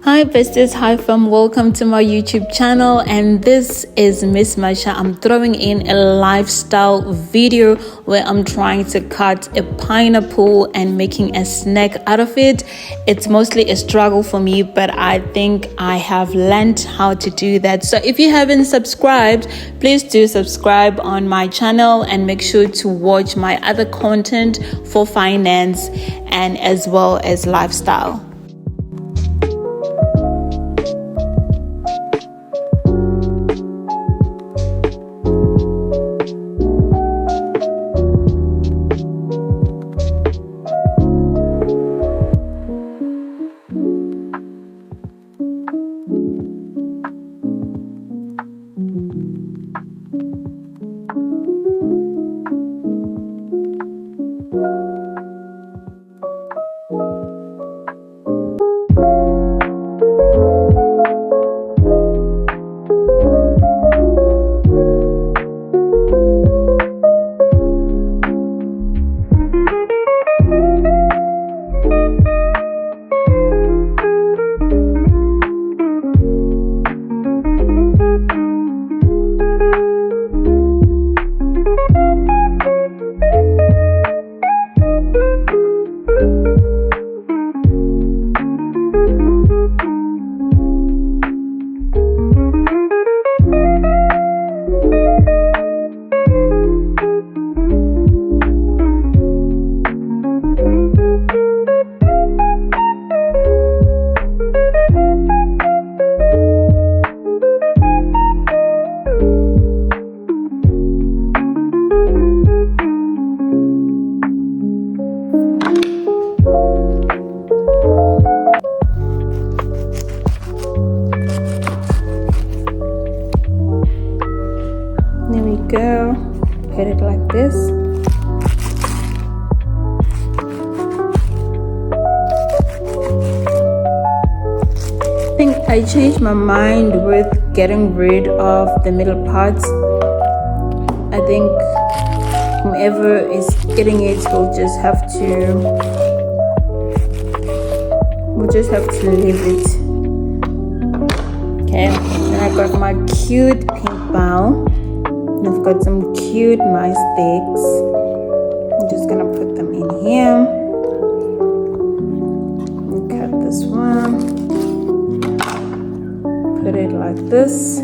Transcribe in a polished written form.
Hi besties, hi fam, welcome to my YouTube channel, and this is Miss Masha. I'm throwing in a lifestyle video where I'm trying to cut a pineapple and making a snack out of it. It's mostly a struggle for me, but I think I have learned how to do that. So if you haven't subscribed, please do subscribe on my channel and make sure to watch my other content for finance and as well as lifestyle. There we go, put it like this. I think I changed my mind with getting rid of the middle parts. I think whoever is getting it will just have to leave it. Okay, then I got my cute pink bowl. I've got some cute mice sticks. I'm just gonna put them in here. Cut this one. Put it like this.